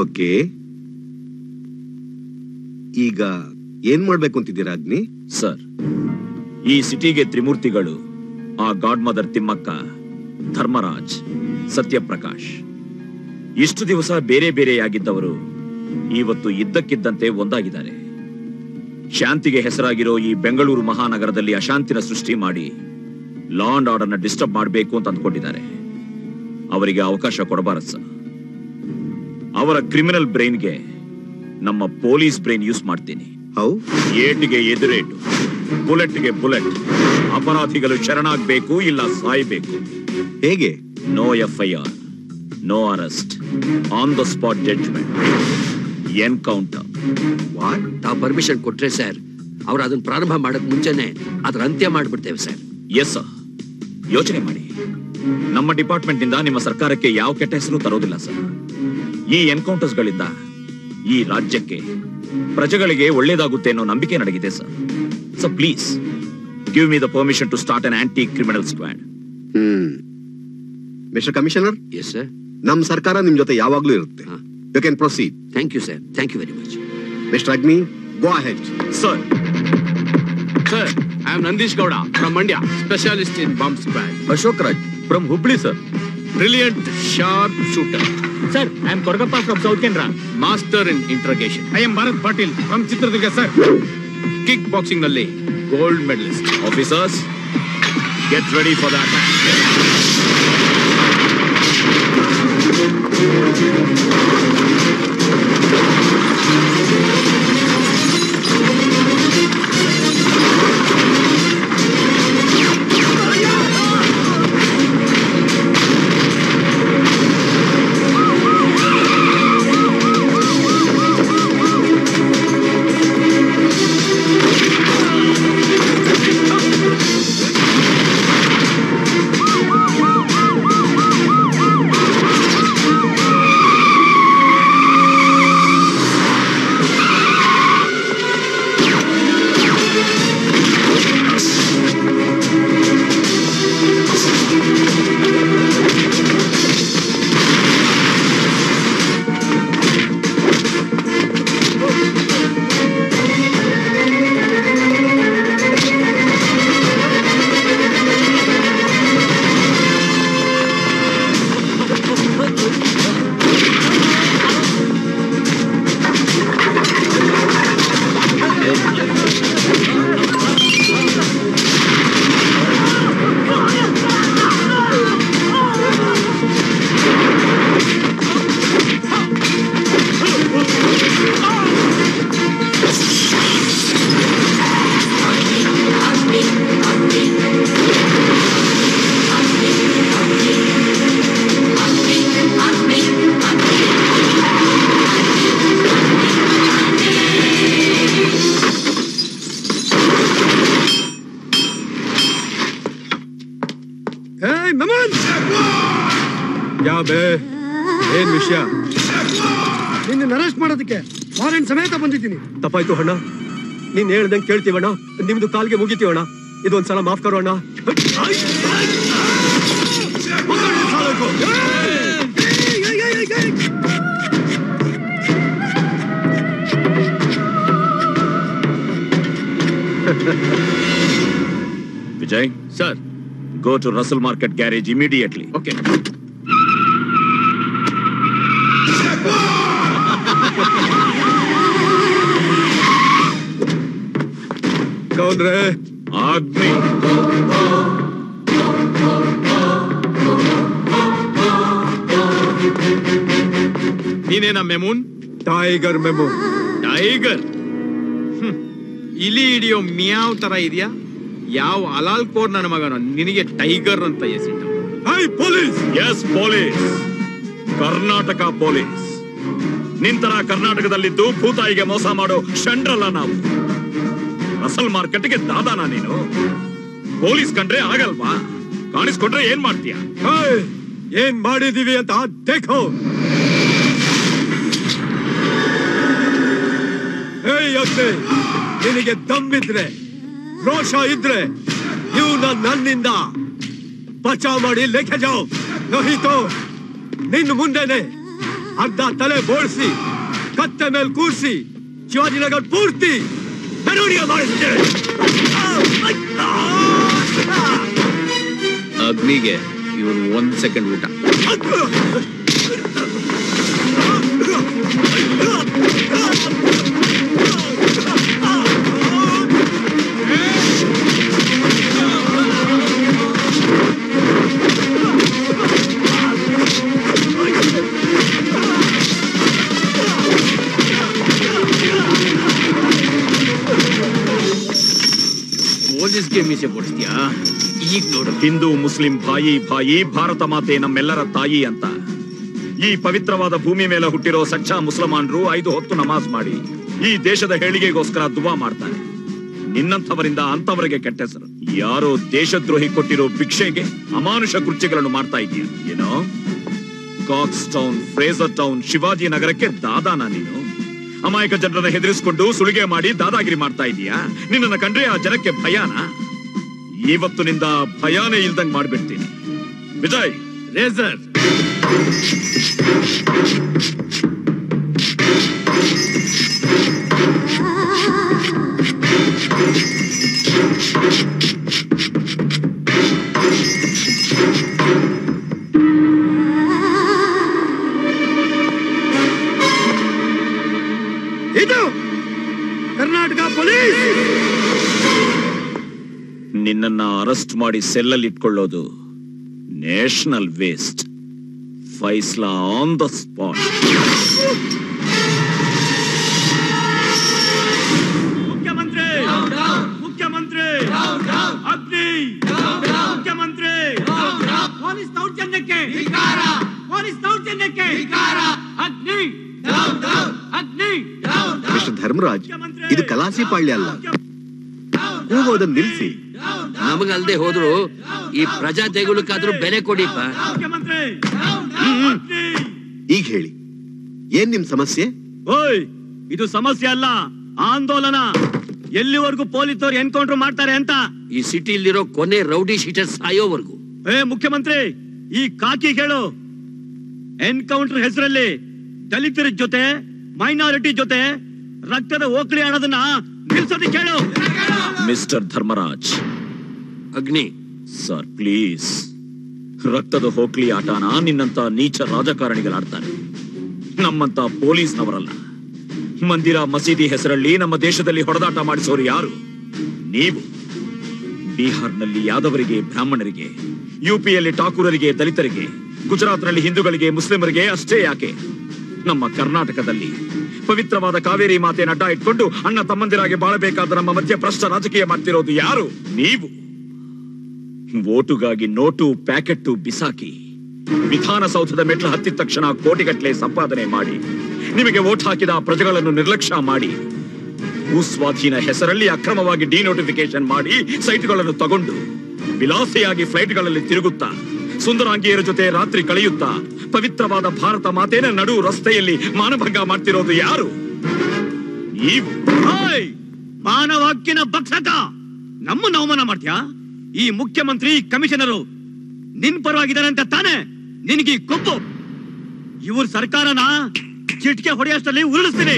Okay, ಈಗ ಏನ್ ಮಾಡ್ಬೇಕು ಅಂತಿದ್ದೀರಾ ಅಗ್ನಿ? ಸರ್, ಈ ಸಿಟಿಗೆ ತ್ರಿಮೂರ್ತಿಗಳು ಆ ಗಾಡ್ ಮದರ್ ತಿಮ್ಮಕ್ಕ, ಧರ್ಮರಾಜ್, ಸತ್ಯಪ್ರಕಾಶ್. ಇಷ್ಟು ದಿವಸ ಬೇರೆ ಬೇರೆಯಾಗಿದ್ದವರು ಇವತ್ತು ಇದ್ದಕ್ಕಿದ್ದಂತೆ ಒಂದಾಗಿದ್ದಾರೆ. ಶಾಂತಿಗೆ ಹೆಸರಾಗಿರೋ ಈ ಬೆಂಗಳೂರು ಮಹಾನಗರದಲ್ಲಿ ಅಶಾಂತಿನ ಸೃಷ್ಟಿ ಮಾಡಿ ಲಾ ಅಂಡ್ ಆರ್ಡರ್ನ ಡಿಸ್ಟರ್ಬ್ ಮಾಡಬೇಕು ಅಂತ ಅಂದ್ಕೊಂಡಿದ್ದಾರೆ. ಅವರಿಗೆ ಅವಕಾಶ ಕೊಡಬಾರದು ಸರ್. ಅವರ ಕ್ರಿಮಿನಲ್ ಬ್ರೈನ್ಗೆ ನಮ್ಮ ಪೊಲೀಸ್ ಬ್ರೈನ್ ಯೂಸ್ ಮಾಡ್ತೀನಿ. ಏಟಿಗೆ ಎದುರೇಟು, ಬುಲೆಟ್ಗೆ ಬುಲೆಟ್. ಅಪರಾಧಿಗಳು ಶರಣಾಗಬೇಕು, ಇಲ್ಲ ಸಾಯ್ಬೇಕು. ಹೇಗೆ? No FIR, no arrest, on the spot judgement, encounter. ತಾವು ಪರ್ಮಿಷನ್ ಕೊಟ್ರೆ ಸರ್, ಅವ್ರು ಅದನ್ನ ಪ್ರಾರಂಭ ಮಾಡಕ್ ಮುಂಚೆನೆ ಅದ್ರ ಅಂತ್ಯ ಮಾಡ್ಬಿಡ್ತೇವೆ ಸರ್. Yes sir. ಯೋಚನೆ ಮಾಡಿ, ನಮ್ಮ ಡಿಪಾರ್ಟ್ಮೆಂಟ್ ನಿಂದ ನಿಮ್ಮ ಸರ್ಕಾರಕ್ಕೆ ಯಾವ ಕೆಟ್ಟ ಹೆಸರು ತರೋದಿಲ್ಲ ಸರ್. ಈ ಎನ್ಕೌಂಟರ್ಸ್ ಗಳಿಂದ ಈ ರಾಜ್ಯಕ್ಕೆ, ಪ್ರಜೆಗಳಿಗೆ ಒಳ್ಳೇದಾಗುತ್ತೆ ಅನ್ನೋ ನಂಬಿಕೆ ನನಗಿದೆ sir. So please give me the permission to start an anti criminal squad. Mister commissioner. Yes sir. ನಮ್ಮ ಸರ್ಕಾರ ನಿಮ್ ಜೊತೆ ಯಾವಾಗ್ಲೂ ಇರುತ್ತೆ. You can proceed. Thank you sir. Thank you very much. Mister Agni, go ahead. Sir. Sir, I am Nandish Gowda from Mandya, specialist in bomb squad. Ashok Raj from Hubli, sir. Brilliant, sharp shooter. Sir, I am Korgappa from South Kendra. Master in interrogation. I am Bharat Patil from Chitradurga, sir. Kickboxing nalli gold medalist. Officers, get ready for the attack. ಏನ್ ವಿಷಯ? ನಿನ್ನ arrest ಮಾಡೋದಕ್ಕೆ warrant ಸಮೇತ ಬಂದಿದ್ದೀನಿ. ತಪ್ಪಾಯ್ತು ಅಣ್ಣ, ನೀನ್ ಹೇಳ್ದಂಗೆ ಕೇಳ್ತೀವಣ್ಣ. ನಿಮ್ದು ಕಾಲ್ಗೆ ಮುಗಿತೀವಣ್ಣ. ಇದೊಂದ್ಸಲ ಮಾಫ್ ಕರೋ ಅಣ್ಣ. Vijay, sir, go to Russell Market garage immediately. Okay. कौन रे? Agni. ನೀನೇನಾ ಮೆಮೂನ್? ಟೈಗರ್ ಮೆಮೂನ್. ಟೈಗರ್? ಇಲಿ ಹಿಡಿಯೋ ಮಿಯಾವ್ ತರ ಇದೆಯಾ? ಯಾವ ಅಲಾಲ್ ಕೋರ್ ನನ್ನ ಮಗನ ನಿನಗೆ ಟೈಗರ್ ಅಂತ ಹೆಸರಿಟ್ಟ? Hi police. Yes police, Karnataka police. ನಿಂತರ ಕರ್ನಾಟಕದಲ್ಲಿದ್ದು ಭೂತಾಯಿಗೆ ಮೋಸ ಮಾಡೋ ಷಂಡ್ರಲ್ಲ ನಾವು. ರಸಲ್ ಮಾರ್ಕೆಟ್ಗೆ ದಾದಾನ ನೀನು? ಪೊಲೀಸ್ ಕಂಡ್ರೆ ಆಗಲ್ವಾ? ಕಾಣಿಸ್ಕೊಂಡ್ರೆ ಏನ್ ಮಾಡ್ತೀಯ? ಏನ್ ಮಾಡಿದೀವಿ ಅಂತ ದೇಖೋ. ನಿನಗೆ ದಮ್ಮಿದ್ರೆ, ರೋಷ ಇದ್ರೆ ಇವ್ನ ನನ್ನಿಂದ ಬಚಾವ್ ಮಾಡಿ ಲೆಕ್ಕ ಜಾವ್. ನಹಿತೋ ನಿನ್ನ ಮುಂದೆನೆ ಅರ್ಧ ತಲೆ ಬೋಳ್ಸಿ ಕತ್ತೆ ಮೇಲೆ ಕೂರಿಸಿ ಶಿವಾಜಿನಗರ ಪೂರ್ತಿ ಮೆರವಣಿಗೆ ಮಾಡಿಸ್ತೇವೆ. ಅಗ್ನಿಗೆ ಇವನು 1 ಸೆಕೆಂಡ್ ಊಟ. ಪೊಲೀಸ್ಗೆ ಮೀಸೆ ಕೊಡ್ತೀಯಾ? ಈಗ ನೋಡು, ಹಿಂದೂ ಮುಸ್ಲಿಂ ಭಾಯಿ ಭಾಯಿ, ಭಾರತ ಮಾತೆ ನಮ್ಮೆಲ್ಲರ ತಾಯಿ ಅಂತ ಈ ಪವಿತ್ರವಾದ ಭೂಮಿ ಮೇಲೆ ಹುಟ್ಟಿರೋ ಸಚ್ಚಾ ಮುಸಲ್ಮಾನರು 5 ಹೊತ್ತು ನಮಾಜ್ ಮಾಡಿ ಈ ದೇಶದ ಹೇಳಿಗೆಗೋಸ್ಕರ ದುವಾ ಮಾಡ್ತಾರೆ. ನಿನ್ನಂಥವರಿಂದ ಅಂತವರಿಗೆ ಕೆಟ್ಟ ಹೆಸರು. ಯಾರೋ ದೇಶದ್ರೋಹಿ ಕೊಟ್ಟಿರೋ ಭಿಕ್ಷೆಗೆ ಅಮಾನುಷ ಕೃತ್ಯಗಳನ್ನು ಮಾಡ್ತಾ ಇದೀಯ. ಏನೋ Cox town, Frazer town, Shivaji ನಗರಕ್ಕೆ ದಾದಾನ ನೀನು? ಅಮಾಯಕ ಜನರನ್ನ ಹೆದರಿಸಿಕೊಂಡು ಸುಲಿಗೆ ಮಾಡಿ ದಾದಾಗಿರಿ ಮಾಡ್ತಾ ಇದೀಯಾ? ನಿನ್ನನ್ನ ಕಂಡ್ರೆ ಆ ಜನಕ್ಕೆ ಭಯಾನ? ಇವತ್ತು ನಿಂದ ಭಯಾನೇ ಇಲ್ದಂಗ್ ಮಾಡ್ಬಿಡ್ತೀನಿ. ವಿಜಯ್, ರೇಸರ್ ಇದು ಕರ್ನಾಟಕ ಪೊಲೀಸ್. ನಿನ್ನನ್ನ ಅರೆಸ್ಟ್ ಮಾಡಿ ಸೆಲ್ಲಲ್ಲಿ ಇಟ್ಕೊಳ್ಳೋದು ನ್ಯಾಷನಲ್ ವೇಸ್ಟ್. ಫೈಸ್ಲಾ ಆನ್ ದ ಸ್ಪಾಟ್. ಮುಖ್ಯಮಂತ್ರಿ ಮುಖ್ಯಮಂತ್ರಿ ಅಗ್ನಿ ಮುಖ್ಯಮಂತ್ರಿ ಪೊಲೀಸ್ ದೌರ್ಜನ್ಯಕ್ಕೆ ಪೊಲೀಸ್ ದೌರ್ಜನ್ಯಕ್ಕೆ ಅಗ್ನಿ ಅಗ್ನಿ. ಮಿಸ್ಟರ್ ಧರ್ಮರಾಜ್, ಇದು ಕಲಾಸಿ ಪಾಳ್ಯ ಅಲ್ಲ. ಕೂಗೋದನ್ನ ನಿಲ್ಸಿ. ನಮಗಲ್ದೆ ಹೋದ್ರು ಈ ಪ್ರಜಾ ದೇಗುಲಕ್ಕಾದ್ರೂ ಬೆಲೆ ಕೊಡಿಪ್ಪ. ಮುಖ್ಯಮಂತ್ರಿ ಈಗ ಹೇಳಿ, ಏನ್ ನಿಮ್ ಸಮಸ್ಯೆ? ಓಯ್, ಇದು ಸಮಸ್ಯೆ ಅಲ್ಲ, ಆಂದೋಲನ. ಎಲ್ಲಿವರೆಗೂ ಪೊಲೀಸರು ಎನ್ಕೌಂಟರ್ ಮಾಡ್ತಾರೆ ಅಂತ. ಈ ಸಿಟಿಲಿರೋ ಕೊನೆ ರೌಡಿ ಶೀಟರ್ ಸಾಯೋವರೆಗೂ. ಮುಖ್ಯಮಂತ್ರಿ, ಈ ಕಾಕಿ ಕೇಳು. ಎನ್ಕೌಂಟರ್ ಹೆಸರಲ್ಲಿ ದಲಿತರ ಜೊತೆ, ಮೈನಾರಿಟಿ ಜೊತೆ ರಕ್ತದ ಓಕಳಿ ಆಡೋದನ್ನ ನಿಲ್ಸೋದಕ್ಕೆ ಕೇಳು. ಮಿಸ್ಟರ್ ಧರ್ಮರಾಜ್. ಅಗ್ನಿ ಸರ್, ಪ್ಲೀಸ್. ರಕ್ತದ ಹೋಕ್ಲಿ ಆಟನ ನಿನ್ನಂತ ನೀಚ ರಾಜಕಾರಣಿಗಳಾಡ್ತಾರೆ, ನಮ್ಮಂತ ಪೊಲೀಸ್ನವರಲ್ಲ. ಮಂದಿರ ಮಸೀದಿ ಹೆಸರಲ್ಲಿ ನಮ್ಮ ದೇಶದಲ್ಲಿ ಹೊಡೆದಾಟ ಮಾಡಿಸೋರು ಯಾರು? ನೀವು. ಬಿಹಾರ್ನಲ್ಲಿ ಯಾದವರಿಗೆ, ಬ್ರಾಹ್ಮಣರಿಗೆ, ಯುಪಿಯಲ್ಲಿ ಠಾಕೂರರಿಗೆ, ದಲಿತರಿಗೆ, ಗುಜರಾತ್ನಲ್ಲಿ ಹಿಂದೂಗಳಿಗೆ, ಮುಸ್ಲಿಮರಿಗೆ ಅಷ್ಟೇ ಯಾಕೆ, ನಮ್ಮ ಕರ್ನಾಟಕದಲ್ಲಿ ಪವಿತ್ರವಾದ ಕಾವೇರಿ ಮಾತೆಯನ್ನು ಅಡ್ಡ ಇಟ್ಕೊಂಡು ಅಣ್ಣ ತಮ್ಮಂದಿರಾಗಿ ಬಾಳಬೇಕಾದ ನಮ್ಮ ಮಧ್ಯ ಭ್ರಷ್ಟ ರಾಜಕೀಯ ಮಾಡ್ತಿರೋದು ಯಾರು? ನೀವು. ವೋಟುಗಾಗಿ ನೋಟು ಪ್ಯಾಕೆಟ್ ಬಿಸಾಕಿ ವಿಧಾನಸೌಧದ ಮೆಟ್ಲು ಹತ್ತಿದ ತಕ್ಷಣ ಕೋಟಿಗಟ್ಟಲೆ ಸಂಪಾದನೆ ಮಾಡಿ ನಿಮಗೆ ವೋಟ್ ಹಾಕಿದ ಪ್ರಜೆಗಳನ್ನು ನಿರ್ಲಕ್ಷ್ಯ ಮಾಡಿ ಭೂಸ್ವಾಧೀನ ಹೆಸರಲ್ಲಿ ಅಕ್ರಮವಾಗಿ ಡಿನೋಟಿಫಿಕೇಶನ್ ಮಾಡಿ ಸೈಟ್ಗಳನ್ನು ತಗೊಂಡು ವಿಲಾಸಿಯಾಗಿ ಫ್ಲೈಟ್ಗಳಲ್ಲಿ ತಿರುಗುತ್ತಾ ಸುಂದರಾಂಗಿಯರ ಜೊತೆ ರಾತ್ರಿ ಕಳೆಯುತ್ತಾ ಪವಿತ್ರವಾದ ಭಾರತ ಮಾತೆನ ನಡು ರಸ್ತೆಯಲ್ಲಿ ಮಾನಭಂಗ ಮಾಡ್ತಿರೋದು ಯಾರು? ನೀವು. ಮಾನವ ಹಕ್ಕಿನ ಭಕ್ಷಕ ನಮ್ಮನ್ನು ಅವಮಾನ ಮಾಡ್ತೀಯಾ? ಈ ಮುಖ್ಯಮಂತ್ರಿ, ಕಮಿಷನರು ನಿನ್ ಪರವಾಗಿದ್ದಾರೆ ಅಂತ ತಾನೆ ನಿನಗೆ ಕೊಬ್ಬು. ಇವ್ರ ಸರ್ಕಾರನ ಚಿಟ್ಕೆ ಹೊಡೆಯಷ್ಟರಲ್ಲಿ ಉರುಳಿಸ್ತೀನಿ.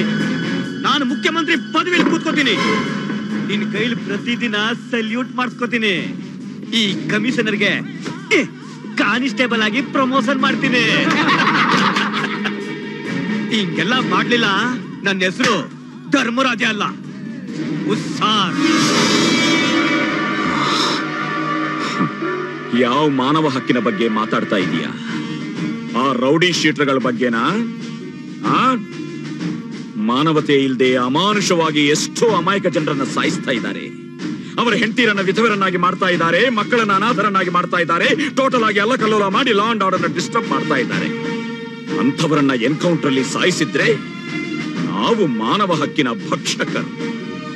ನಾನು ಮುಖ್ಯಮಂತ್ರಿ ಪದವಿಯಲ್ಲಿ ಕೂತ್ಕೋತೀನಿ. ನಿನ್ ಕೈಲಿ ಪ್ರತಿದಿನ ಸಲ್ಯೂಟ್ ಮಾಡಿಸ್ಕೋತೀನಿ. ಈ ಕಮಿಷನರ್ಗೆ ಕಾನಿಸ್ಟೇಬಲ್ ಆಗಿ ಪ್ರಮೋಷನ್ ಮಾಡ್ತೀನಿ. ಹಿಂಗೆಲ್ಲ ಮಾಡ್ಲಿಲ್ಲ ನನ್ನ ಹೆಸರು ಧರ್ಮರಾಜ ಅಲ್ಲ, ಉಸ್ಸಾರ್. ಯಾವ ಮಾನವ ಹಕ್ಕಿನ ಬಗ್ಗೆ ಮಾತಾಡ್ತಾ ಇದೀಯಾ? ಆ ರೌಡಿ ಶೀಟರ್ಗಳ ಬಗ್ಗೆನಾ? ಮಾನವತೆ ಇಲ್ಲದೆ ಅಮಾನುಷವಾಗಿ ಎಷ್ಟೋ ಅಮಾಯಕ ಜನರನ್ನ ಸಾಯಿಸ್ತಾ ಇದ್ದಾರೆ. ಅವರ ಹೆಂಡತಿರನ್ನ ವಿಧವರನ್ನಾಗಿ ಮಾಡ್ತಾ ಇದ್ದಾರೆ, ಮಕ್ಕಳನ್ನ ಅನಾಥರನ್ನಾಗಿ ಮಾಡ್ತಾ ಇದ್ದಾರೆ, ಟೋಟಲ್ ಆಗಿ ಅಲ್ಲಕಲ್ಲೋಲ ಮಾಡಿ ಲಾ ಅಂಡ್ ಆರ್ಡರ್ ಡಿಸ್ಟರ್ಬ್ ಮಾಡ್ತಾ ಇದ್ದಾರೆ. ಅಂಥವರನ್ನ ಎನ್ಕೌಂಟರ್ ಅಲ್ಲಿ ಸಾಯಿಸಿದ್ರೆ ನಾವು ಮಾನವ ಹಕ್ಕಿನ ಭಕ್ಷಕರು.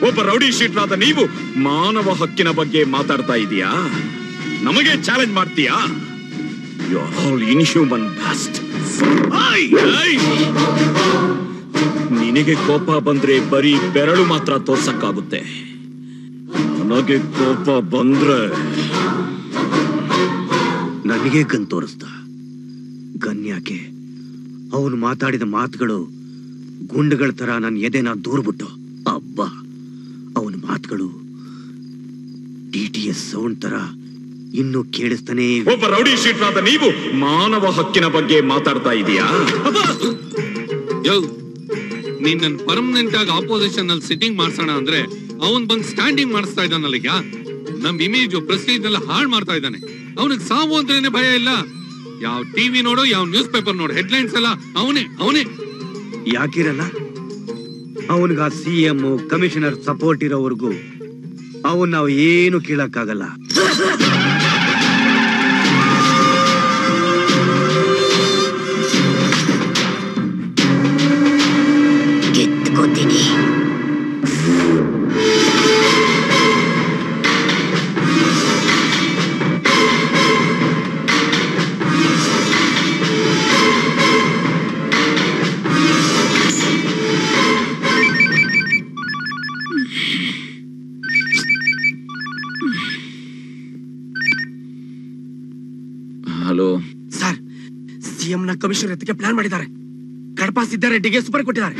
ಒಬ್ಬ ರೌಡಿ ಶೀಟರ್ ಆದ ನೀವು ಮಾನವ ಹಕ್ಕಿನ ಬಗ್ಗೆ ಮಾತಾಡ್ತಾ ಇದೀಯಾ? ನಮಗೆ ಚಾಲೆಂಜ್ ಮಾಡ್ತೀಯಾ? ಯು ಆರ್ ಆಲ್ ಇನ್ಹ್ಯೂಮನ್ ಬಾಸ್ಟ್. ನಿನಗೆ ಕೋಪ ಬಂದ್ರೆ ಬರೀ ಬೆರಳು ಮಾತ್ರ ತೋರ್ಸಕ್ಕಾಗುತ್ತೆ. ನನಗೆ ಕೋಪ ಬಂದ್ರೆ ನನಗೆ ಗನ್ ತೋರಿಸ್ದ. ಗನ್ ಯಾಕೆ? ಅವನು ಮಾತಾಡಿದ ಮಾತುಗಳು ಗುಂಡುಗಳ ತರ ನನ್ನ ಎದೆನ ದೂರ್ಬಿಟ್ಟು ಅಬ್ಬಾ ಅವನ ಮಾತುಗಳು DTS ಸೌಂಡ್ ತರ ಇನ್ನು ಕೇಳಿಸ್ತಾನೆ. ಒಬ್ಬ ರೌಡಿ ಶೀಟ್ರಾದ ನೀವು ಮಾನವ ಹಕ್ಕಿನ ಬಗ್ಗೆ ಮಾತಾಡ್ತಾ ಇದೀಯಾ? ನೀನ್ ನನ್ ಪರ್ಮನೆಂಟ್ ಆಗಿ ಆಪೋಸಿಷನ್ ಅಲ್ಲಿ ಸಿಟ್ಟಿಂಗ್ ಮಾಡ್ಸೋಣ ಅಂದ್ರೆ ಅವನ್ ಬಂದ್ ಸ್ಟ್ಯಾಂಡಿಂಗ್ ಮಾಡಿಸ್ತಾ ಇದ್ದಾನಲ್ಲ ಈಗ. ನಮ್ ಇಮೇಜ್ ಪ್ರೆಸ್ಟೀಜ್ ಎಲ್ಲ ಹಾಳು ಮಾಡ್ತಾ ಇದ್ದಾನೆ. ಅವನಿಗೆ ಸಾವು ಅಂದ್ರೇನೆ ಭಯ ಇಲ್ಲ. ಯಾವ ಟಿವಿ ನೋಡೋ ಯಾವ ನ್ಯೂಸ್ ಪೇಪರ್ ನೋಡು ಹೆಡ್ಲೈನ್ಸ್ ಎಲ್ಲ ಅವನೇ ಯಾಕಿರಲ್ಲ? ಅವನಿಗ CM ಕಮಿಷನರ್ ಸಪೋರ್ಟ್ ಇರೋವರೆಗೂ ಅವನ್ ನಾವು ಏನು ಕೇಳಕ್ಕಾಗಲ್ಲ. ಗೆದ್ದುಕೊತೀನಿ. ಹಲೋ ಸರ್, CM ನ ಕಮಿಷನರ್ ಎತ್ತಕ್ಕೆ ಪ್ಲಾನ್ ಮಾಡಿದ್ದಾರೆ. ಕಡಪ ಸಿದ್ಧಾರೆಡ್ಡಿಗೆ ಸೂಪರ್ ಕೊಟ್ಟಿದ್ದಾರೆ.